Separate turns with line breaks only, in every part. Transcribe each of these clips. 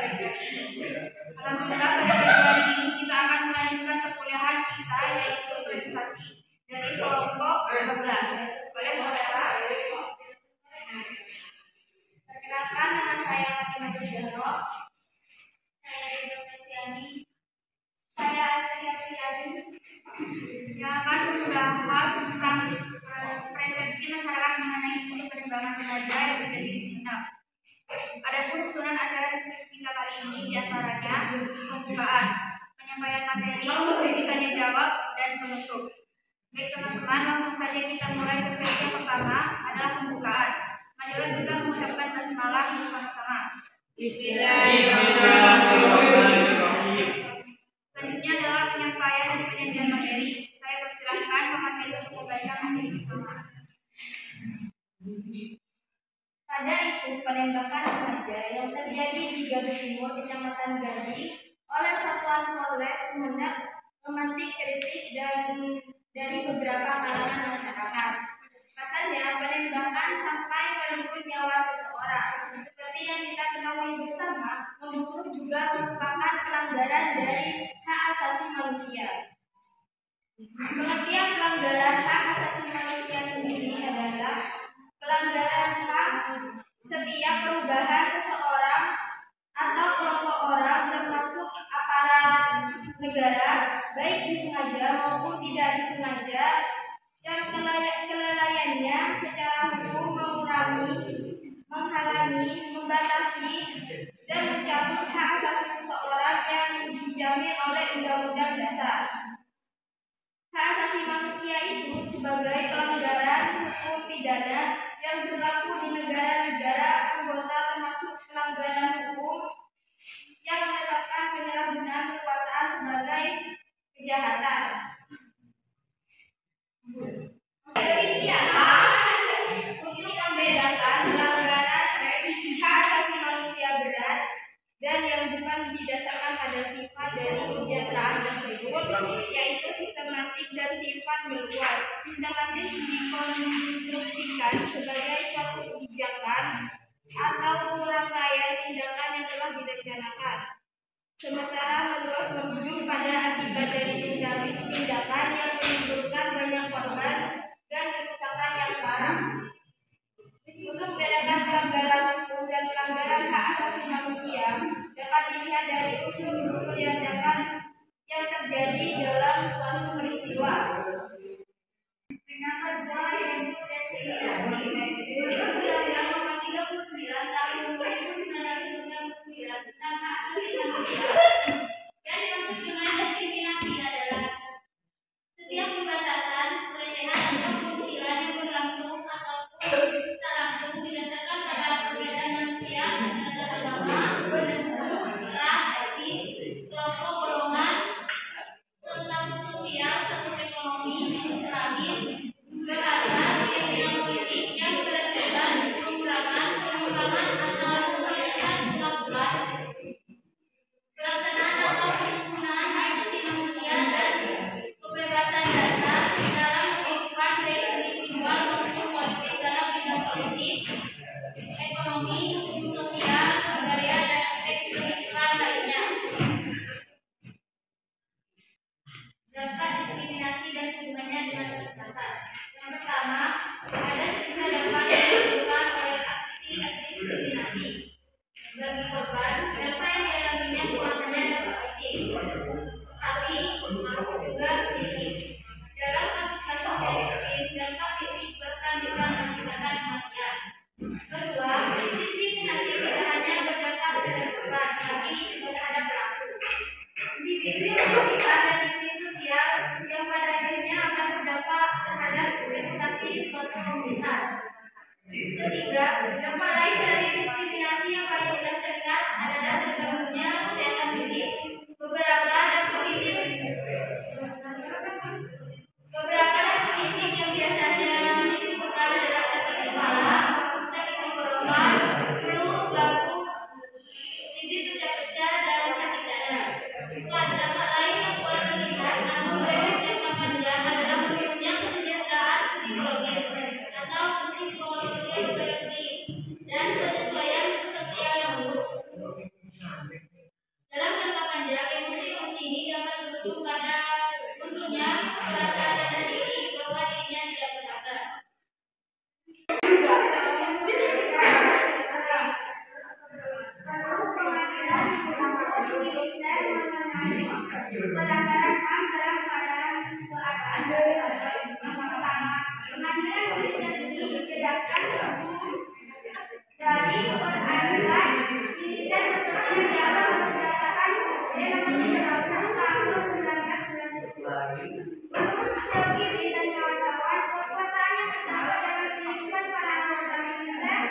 pagi hari ini. Alhamdulillah pada pagi hari ini kita akan melanjutkan perkuliahan kita yaitu presentasi dari kelompok 12 oleh saudara. Perkenalkan, nama saya Fatimah Judaro. Saya Ridho Fitriani. Saya Astaria Fitriani. Yang akan membahas tentang persepsi masyarakat mengenai isu penerbangan jenazah yang terjadi di Sunda. Adapun susunan acara diskusi kita kali ini diantaranya pembukaan, penyampaian materi, tanya jawab, dan penutup. Baik teman-teman, langsung saja kita mulai ke sesi yang pertama adalah pembukaan. Marilah kita mengucapkan basmalah bersama-sama.
Bismillahirrahmanirrahim.
Selanjutnya adalah penyampaian dan penyajian materi. Saya persilahkan pemateri untuk membaca materi pertama.
Pada isu penembakan remaja yang terjadi di Galuh Timur, Kecamatan Gandhi, oleh Satuan Polres Sumeneb memantik kritik dari beberapa kalangan masyarakat. Pasalnya, penembakan sampai merenggut nyawa seseorang, seperti yang kita ketahui bersama, membunuh juga merupakan pelanggaran dari hak asasi manusia. Pengertian pelanggaran hak asasi manusia sendiri adalah pelanggaran hak setiap perubahan seseorang atau kelompok orang termasuk aparat negara, baik disengaja maupun tidak disengaja, yang kelalaiannya secara hukum mengurangi, menghalangi, membatasi, dan mencabut hak asasi seseorang yang dijamin oleh Undang-Undang Dasar. Hak asasi manusia itu sebagai pelanggaran hukum pidana yang berlaku di negara-negara anggota, termasuk pelanggaran hukum yang menetapkan penyalahgunaan kekuasaan sebagai kejahatan. Untuk membedakan pelanggaran hak asasi manusia berat dan yang bukan didasarkan pada sifat dari kesejahteraan tersebut, yaitu sistematik dan sifat meluas. Sistematik dikonstruksikan sebagai suatu kebijakan atau rangkaian tindakan yang telah direncanakan. Sementara meluas merujuk pada akibat dari tindakan yang menimbulkan banyak korban dan kerusakan yang parah. Untuk membedakan pelanggaran hukum dan pelanggaran hak asasi manusia dapat dilihat dari unsur-unsur yang terjadi dalam suatu peristiwa. Yang kedua yaitu diskriminasi. Undang-Undang Nomor 39 Tahun 1999 tentang hak asasi manusia yang dimaksud dengan diskriminasi adalah setiap pembatasan, pelecehan atau pemukilan yang berlangsung ataupun tak langsung didasarkan pada perbedaan manusia berdasar agama, ras, etnis, kelompok, golongan, status sosial, status ekonomi, kelamin, bahasa, keyakinan politik yang beragam, pengurangan atau pembatasan kelakuan, pelaksanaan atau penggunaan hak asasi manusia dan kebebasan dasar dalam kehidupan baik individual maupun politik dalam bidang politik, ekonomi, sosial, budaya, dan aspek kehidupan lainnya. Dampak diskriminasi dan hubungannya dengan kesehatan. Yang pertama, ada sejumlah dampak yang ditimbulkan oleh aksi diskriminasi. Bagi korban, dampak yang dialaminya bukan hanya dampak fisik, tapi masuk juga psikis. Dalam kasus-kasus ekstrim, dampak fisik bahkan bisa mengakibatkan kematian. Kedua, diskriminasi tidak hanya berdampak pada korban, tapi juga terhadap pelaku. Individu yang merugikan dan individu sosial yang pada akhirnya akan berdampak terhadap reputasi suatu komunitas. Ketiga, dampak lain dari diskriminasi yang paling mudah terlihat adalah terganggunya kesehatan fisik. Beberapa dampak fisik yang biasanya ditimbulkan adalah sakit kepala, sakit tenggorokan, flu, batuk, bibir pecah-pecah, dan sakit dada. Dampak lain yang boleh terlihat namun beresiko jangka panjang adalah menurunnya kesejahteraan psikologis atau psikologi dan kesesuaian sosial yang buruk.
ulama militer mengenai pelanggaran HAM dalam keadaan keadaan darurat. Yang pertama, pengadilan militer ini dibedakan dari peradilan militer seperti yang diatur berdasarkan Nomor 36 Tahun 1992. Menurut Syakiri dan kawan-kawan, kekuasaan yang terdapat dalam kehidupan para anggota militer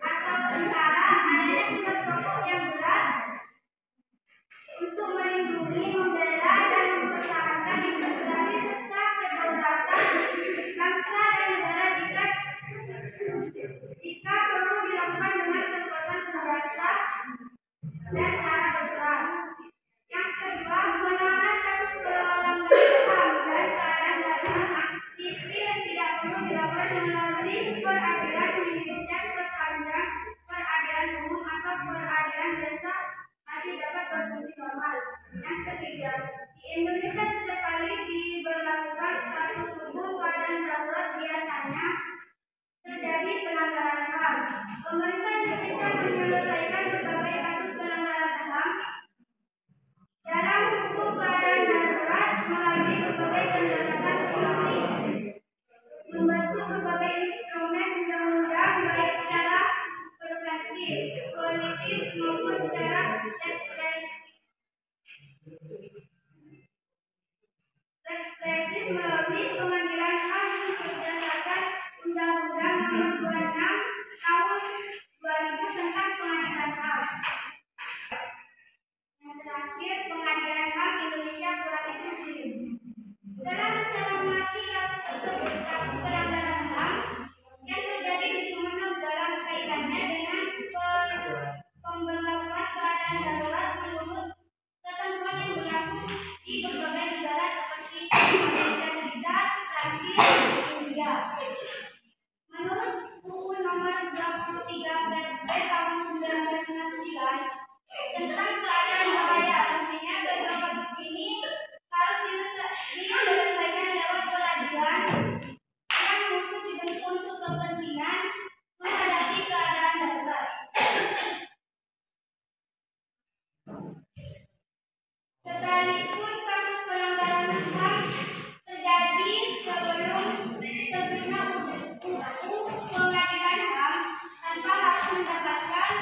atau tentara adanya tugas pokok yang berat untuk melindungi, membela, dan mempertahankan integrasi serta kedaulatan bangsa dan negara jika perlu dilakukan dengan kekuatan senjata dan cara berperang. Yang kedua, menangani kasus pelanggaran HAM dan keadaan darurat sipil tidak perlu dilakukan melalui peradilan militer sepanjang peradilan umum atau peradilan biasa masih dapat berfungsi normal. Yang ketiga, di Indonesia setiap kali diberlakukan status hukum keadaan darurat biasanya terjadi pelanggaran HAM. Pemerintah Indonesia menyelesaikan berbagai kasus pelanggaran HAM dalam hukum keadaan darurat melalui berbagai pendekatan seperti membentuk berbagai instrumen undang-undang baik secara preventif, politis maupun secara represif melalui pengadilan HAM berdasarkan Undang-Undang Nomor 26 Tahun 2000 tentang Pengadilan HAM. Yang terakhir, Pengadilan HAM Indonesia Kurang Efektif. Setelah mencermati kasus tersebut, kasus pelanggaran HAM yang terjadi di Sumeneb dalam kaitannya dengan pemberlakuan keadaan darurat menurut ketentuan yang berlaku di berbagai negara seperti Amerika Serikat, Prancis, dan India. Menurut UU Nomor 23 Tahun 1999 tentang keadaan bahaya, artinya kedua kasus ini harus diselesaikan lewat peradilan yang khusus dibentuk untuk kepentingan menghadapi keadaan darurat. Sekalipun kasus pelanggaran HAM terjadi sebelum terbitnya UU Pengadilan HAM tanpa harus mendapatkan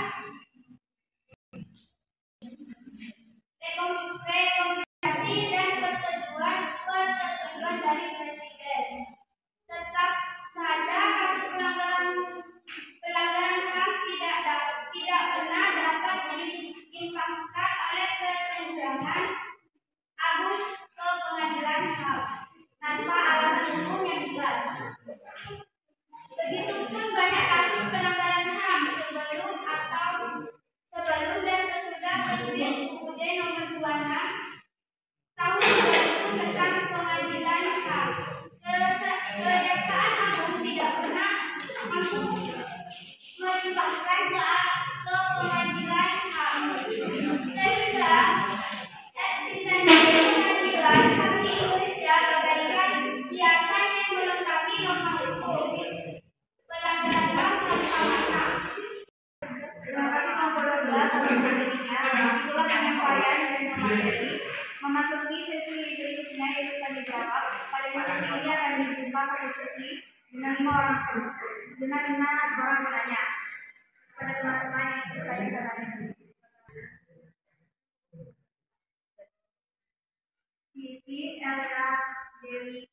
rekomendasi dan persetujuan dari Presiden. Tetap saja kasus pelanggaran HAM tidak benar dapat diinfokan oleh kesenjangan agung ke pengadilan HAM tanpa alasan hukum yang jelas. Begitupun banyak kasus pelanggaran HAM sebelum dan sesudah terbit UUD Nomor 26 Tahun 2000 tentang Pengadilan HAM. Kejaksaan Agung tidak pernah mampu melimpahkan ke pengadilan HAM, sehingga eksistensi pengadilan HAM di Indonesia bagaikan biasanya melengkapi norma hukum pelanggaran HAM tanpa makna. Terima kasih kelompok 12 atas materinya. Itulah penyampaian dari materi. Memasuki sesi berikutnya yaitu tanya jawab. Pada sesi ini akan dibuka satu sesi dengan 5 orang bertanya. Pada teman-teman yang bertanya silakan. Sisi Elsa Dewi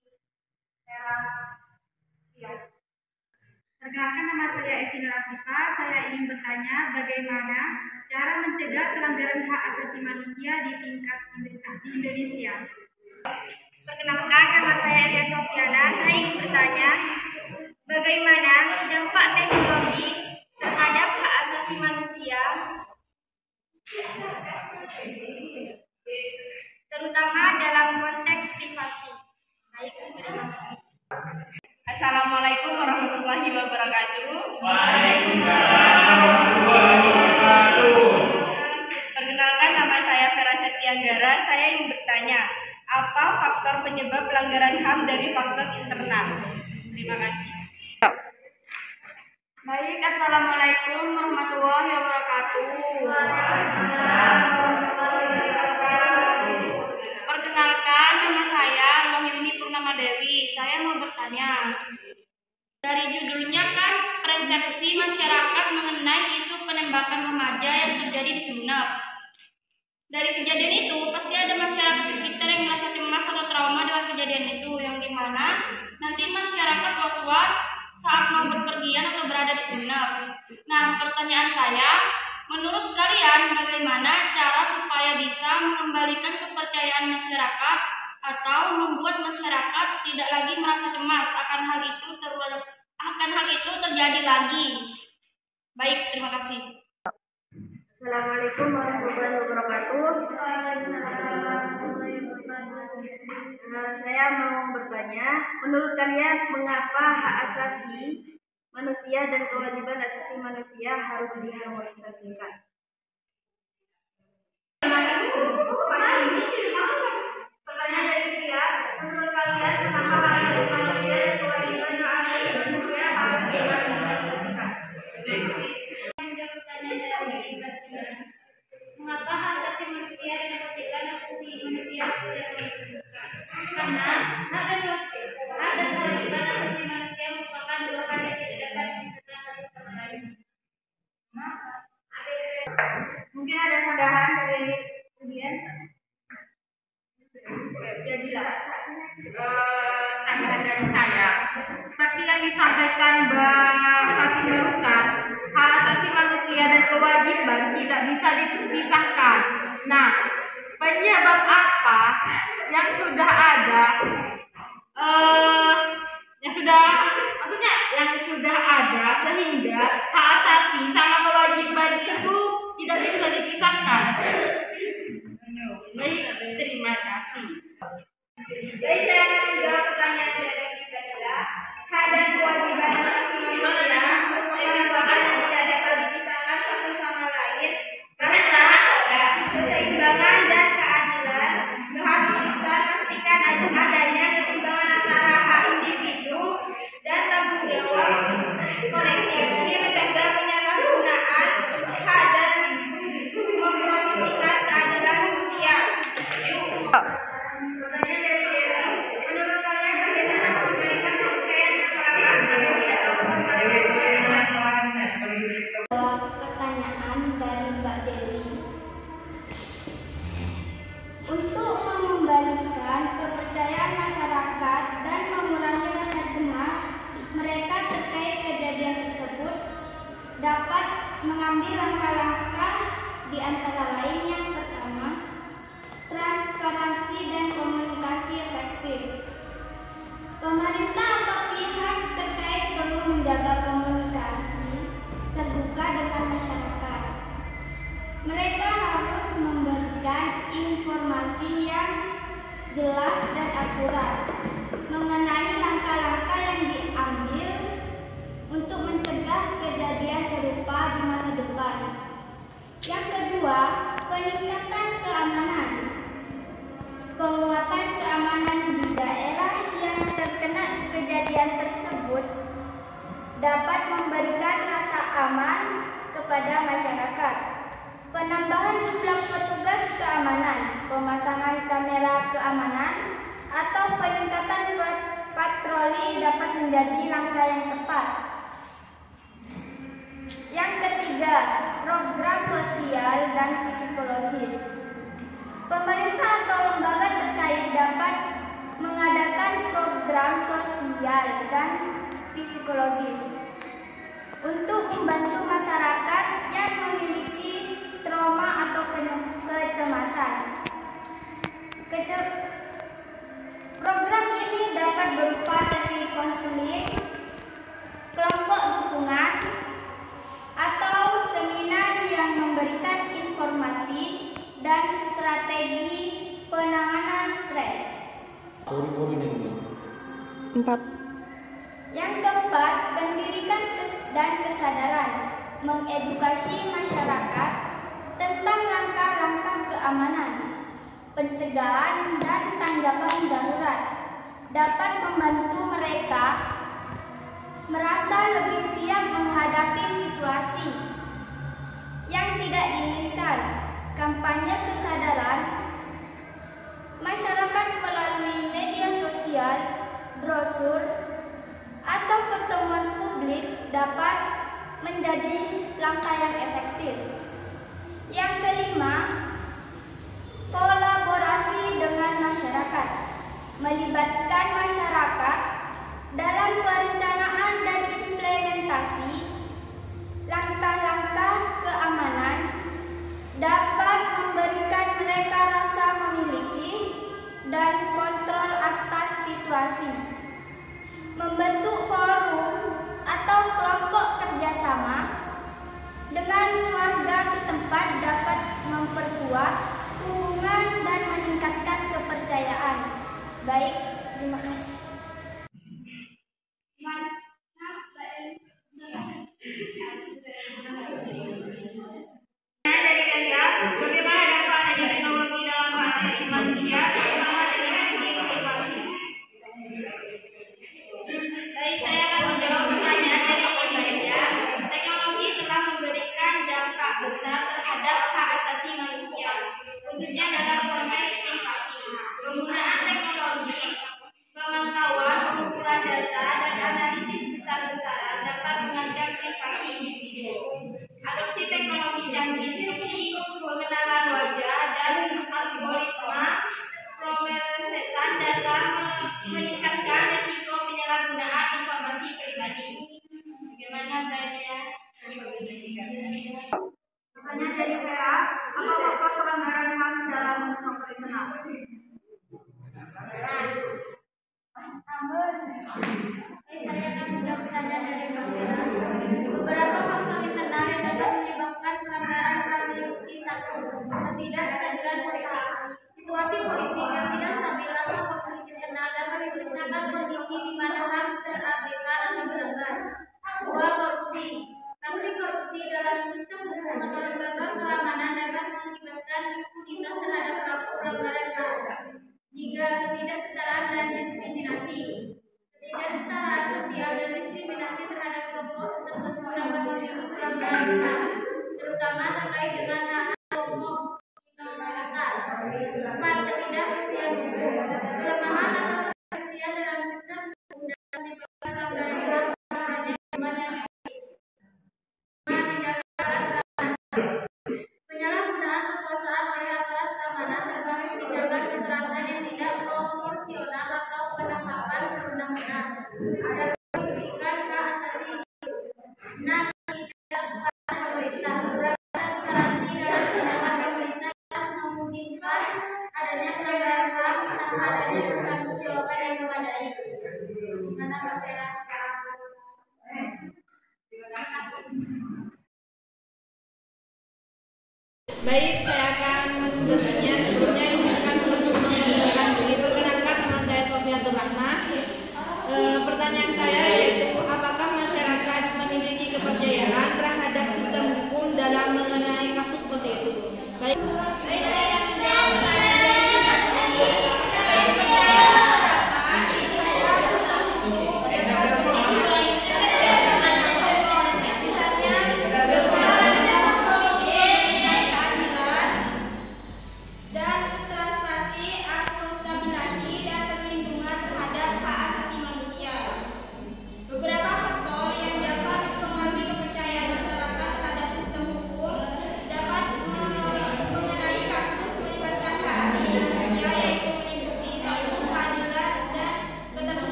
Era Tia. Perkenalkan, nama saya Evina Latifah. Saya ingin bertanya bagaimana cara mencegah pelanggaran hak asasi manusia di tingkat di Indonesia. Perkenalkan, nama saya Elia Sofiana. Saya ingin bertanya bagaimana dampak teknologi terhadap hak asasi manusia, terutama dalam konteks privasi. Baik, terima kasih.
Assalamualaikum warahmatullahi wabarakatuh.
Waalaikumsalam warahmatullahi wabarakatuh.
Perkenalkan, nama saya Vera Setianggara. Saya ingin bertanya, apa faktor penyebab pelanggaran HAM dari faktor internal? Terima kasih.
Baik, assalamualaikum warahmatullahi wabarakatuh. Dari kejadian itu pasti ada masyarakat sekitar yang merasa cemas atau trauma dengan kejadian itu, yang dimana nanti masyarakat was-was saat mau berpergian atau berada di seminar. Nah, pertanyaan saya, menurut kalian bagaimana cara supaya bisa mengembalikan kepercayaan masyarakat atau membuat masyarakat tidak lagi merasa cemas akan hal itu terjadi lagi? Baik, terima kasih.
Assalamualaikum warahmatullahi wabarakatuh. Saya mau bertanya, menurut kalian mengapa hak asasi manusia dan kewajiban asasi manusia harus diharmonisasikan?
Pertanyaan dari dia, menurut kalian kenapa hak asasi manusia dan kewajiban asasi manusia harus diharmonisasikan?
Mengapa hak asasi manusia dan kewajiban asasi manusia harus diharmonisasikan? Karena hak dan kewajiban asasi manusia merupakan dua hal yang tidak dapat dipisahkan satu sama lain.
Mungkin ada tambahan dari kemudian.
Jadilah tambahan dari saya. Seperti yang disampaikan Mbak Fatimah barusan, hak asasi manusia dan kewajiban tidak bisa dipisahkan. Nah, penyebab apa yang sudah ada, yang sudah ada sehingga hak asasi sama kewajiban itu tidak bisa dipisahkan? Baik, terima kasih.
Baik, saya akan menjawab pertanyaan dari Fadila. Hak dan kewajiban asasi manusia merupakan dua hal yang tidak dapat dipisahkan satu sama lain karena keseimbangan dan keadilan. Keharmonisan memastikan adanya keseimbangan antara hak individu dan tanggung jawab kolektif. Ini mencegah penyalahgunaan hak dan mempromosikan keadilan sosial.
Pertanyaan dari Mbak Dewi. Untuk mengembalikan kepercayaan masyarakat dan mengurangi rasa cemas mereka terkait kejadian tersebut, dapat mengambil langkah-langkah di antara lain. Yang pertama, transparansi dan komunikasi efektif. Pemerintah atau pihak terkait perlu menjaga komunikasi terbuka dengan masyarakat. Mereka harus memberikan informasi yang jelas dan akurat mengenai langkah-langkah yang diambil untuk mencegah kejadian serupa di masa depan. Yang kedua, peningkatan keamanan. Penguatan keamanan di daerah yang terkena kejadian tersebut dapat memberikan rasa aman kepada masyarakat. Penambahan jumlah petugas keamanan, pemasangan kamera keamanan, atau peningkatan patroli dapat menjadi langkah yang tepat. Yang ketiga, program sosial dan psikologis. Pemerintah atau lembaga terkait dapat mengadakan program sosial dan psikologis untuk membantu masyarakat yang memiliki trauma atau kecemasan. Program ini dapat berupa sesi konseling, kelompok dukungan, atau seminar yang memberikan informasi dan strategi penanganan stres. Yang keempat, pendidikan dan kesadaran, mengedukasi masyarakat tentang langkah-langkah keamanan, pencegahan dan tanggapan darurat dapat membantu mereka merasa lebih siap menghadapi situasi yang tidak diinginkan. Kampanye kesadaran masyarakat melalui media sosial, brosur, atau pertemuan publik dapat menjadi langkah yang efektif. Yang kelima,
dan kontrol atas situasi. Membentuk forum atau kelompok kerjasama dengan warga setempat dapat memperkuat hubungan dan meningkatkan kepercayaan. Baik, terima kasih.
Dari Anda, bagaimana dampak adanya teknologi dalam hak asasi manusia, terutama dari segi motivasi? Baik, saya akan menjawab pertanyaan dari Anda. Teknologi telah memberikan dampak besar terhadap hak asasi manusia, khususnya dalam konteks privasi. Penggunaan teknologi, pemantauan, pengumpulan data, dan analisis besar-besaran dapat mengancam privasi individu. Adopsi teknologi canggih seperti pengenalan wajah dan algoritma pemrosesan data meningkatkan risiko penyalahgunaan informasi pribadi. Bagaimana tanya?
Pertanyaan dari Vera, apa faktor pelanggaran HAM dalam software internal?
Saya akan menjawab pertanyaan dari Mbak Vera. Beberapa faktor internal yang dapat menyebabkan pelanggaran HAM meliputi: 1. Ketidakstabilan politik. Situasi politik yang tidak stabil atau faktor internal dapat menciptakan kondisi di mana HAM terabaikan atau dilanggar. 2. Korupsi. Praktik korupsi dalam sistem hukum atau lembaga keamanan dapat mengakibatkan impunitas terhadap pelaku pelanggaran HAM. 3. Ketidaksetaraan dan diskriminasi. Ketidaksetaraan sosial dan diskriminasi terhadap kelompok tertentu dapat menjadi pelanggaran HAM, terutama terkait dengan hak kelompok minoritas. 4. Ketidakpastian hukum. Kelemahan atau ketidakpastian dalam sistem hukum dapat menyebabkan pelanggaran HAM hanya yang penyalahgunaan kekuasaan oleh aparat keamanan, termasuk tindakan kekerasan yang tidak proporsional atau penangkapan sewenang-wenang, dapat merugikan hak asasi. 6. Ketidaksetaraan pemerintah. Kurangnya transparansi dalam tindakan pemerintah dapat memungkinkan adanya pelanggaran HAM tanpa adanya pertanggungjawaban yang memadai. Mana Mbak Vera?
Baik, saya akan bertanya. Sebelumnya silakan untuk memperkenalkan diri. Perkenalkan, nama saya Sofiatul Rahma. Pertanyaan saya yaitu, apakah masyarakat memiliki kepercayaan terhadap sistem hukum dalam mengenai kasus seperti itu? Baik.